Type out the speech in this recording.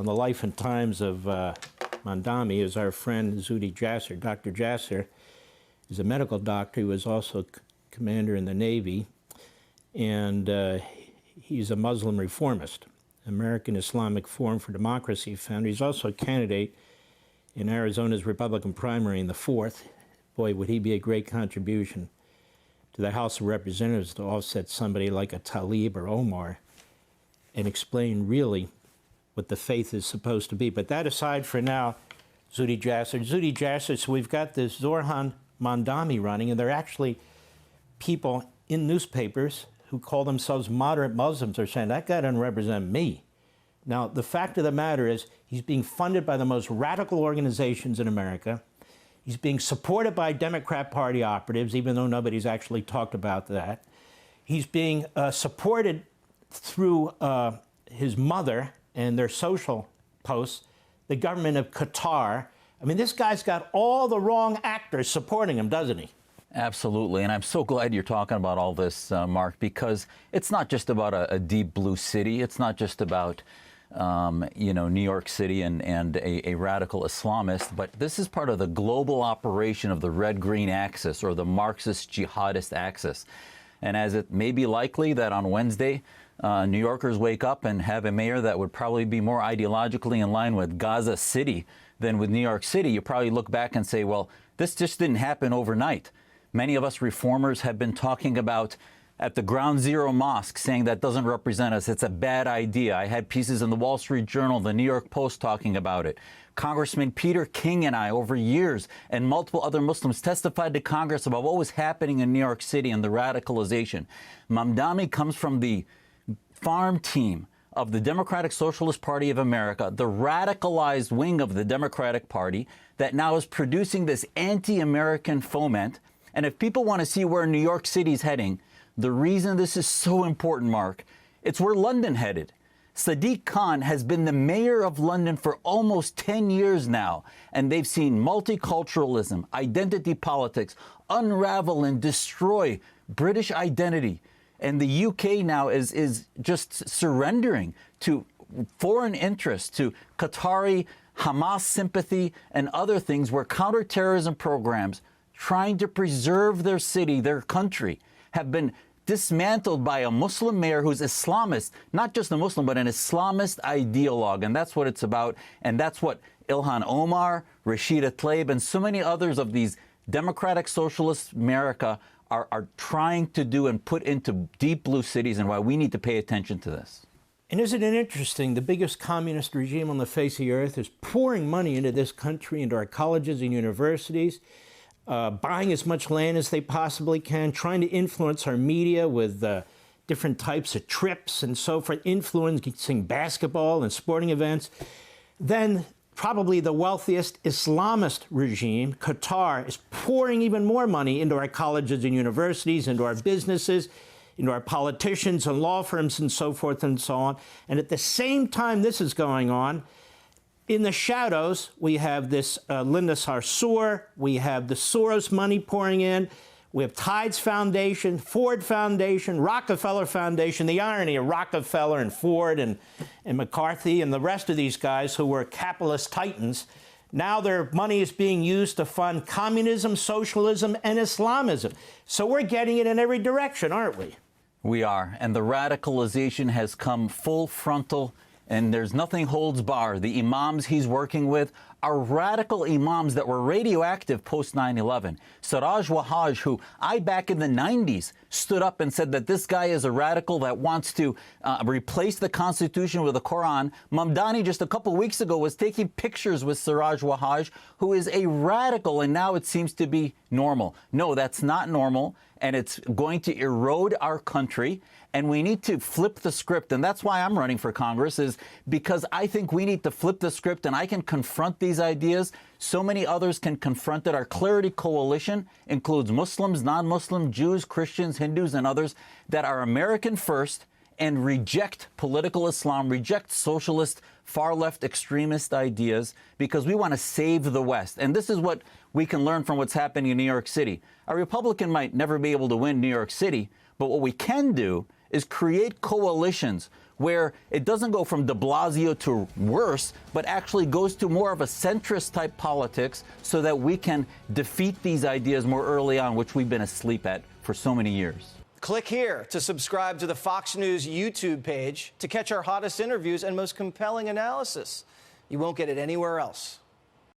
on the life and times of Mamdani is our friend Zuhdi Jasser. Dr. Jasser is a medical doctor. He was also commander in the Navy, and he's a Muslim reformist, American Islamic Forum for Democracy founder. He's also a candidate in Arizona's Republican primary in the 4th. Boy, would he be a great contribution to the House of Representatives to offset somebody like a Tlaib or Omar and explain really what the faith is supposed to be. But that aside for now, Zuhdi Jasser. Zuhdi Jasser, so we've got this Zoran Mamdani running, and there are actually people in newspapers who call themselves moderate Muslims are saying, that guy doesn't represent me. Now, the fact of the matter is he's being funded by the most radical organizations in America. He's being supported by Democrat Party operatives, even though nobody's actually talked about that. He's being supported through his mother and their social posts, the government of Qatar. I mean, this guy's got all the wrong actors supporting him, doesn't he? Absolutely, and I'm so glad you're talking about all this, Mark, because it's not just about a deep blue city. It's not just about, New York City and a radical Islamist, but this is part of the global operation of the red-green axis, or the Marxist jihadist axis. And as it may be likely that on Wednesday, New Yorkers wake up and have a mayor that would probably be more ideologically in line with Gaza City than with New York City, you probably look back and say, well, this just didn't happen overnight. Many of us reformers have been talking about at the Ground Zero Mosque, saying that doesn't represent us. It's a bad idea. I had pieces in the Wall Street Journal, the New York Post talking about it. Congressman Peter King and I, over years, and multiple other Muslims testified to Congress about what was happening in New York City and the radicalization. Mamdani comes from the farm team of the Democratic Socialist Party of America, the radicalized wing of the Democratic Party that now is producing this anti-American foment. And if people want to see where New York City's heading, the reason this is so important, Mark, it's where London headed. Sadiq Khan has been the mayor of London for almost 10 years now, and they've seen multiculturalism, identity politics unravel and destroy British identity. And the UK now is just surrendering to foreign interests, to Qatari Hamas sympathy and other things, where counterterrorism programs trying to preserve their city, their country, have been dismantled by a Muslim mayor who's Islamist, not just a Muslim, but an Islamist ideologue. And that's what it's about. And that's what Ilhan Omar, Rashida Tlaib, and so many others of these democratic socialist America are trying to do and put into deep blue cities, and why we need to pay attention to this. And isn't it interesting, the biggest communist regime on the face of the earth is pouring money into this country, into our colleges and universities, buying as much land as they possibly can, trying to influence our media with different types of trips and so forth, influencing basketball and sporting events. Then probably the wealthiest Islamist regime, Qatar, is pouring even more money into our colleges and universities, into our businesses, into our politicians and law firms and so forth and so on. And at the same time this is going on, in the shadows, we have this Linda Sarsour, we have the Soros money pouring in, we have Tides Foundation, Ford Foundation, Rockefeller Foundation. The irony of Rockefeller and Ford and McCarthy and the rest of these guys who were capitalist titans, now their money is being used to fund communism, socialism, and Islamism. So we're getting it in every direction, aren't we? We are. And the radicalization has come full frontal, and there's nothing holds bar. The imams he's working with are radical imams that were radioactive post 9/11. Siraj Wahhaj, who I back in the 90s stood up and said that this guy is a radical that wants to replace the Constitution with the Quran. Mamdani just a couple weeks ago was taking pictures with Siraj Wahhaj, who is a radical, and now it seems to be normal. No, that's not normal, and it's going to erode our country. And we need to flip the script. And that's why I'm running for Congress, is because I think we need to flip the script, and I can confront these ideas. So many others can confront it. Our Clarity Coalition includes Muslims, non-Muslim, Jews, Christians, Hindus, and others that are American first and reject political Islam, reject socialist, far-left extremist ideas, because we want to save the West. And this is what we can learn from what's happening in New York City. A Republican might never be able to win New York City, but what we can do is create coalitions where it doesn't go from de Blasio to worse, but actually goes to more of a centrist type politics so that we can defeat these ideas more early on, which we've been asleep at for so many years. Click here to subscribe to the Fox News YouTube page to catch our hottest interviews and most compelling analysis. You won't get it anywhere else.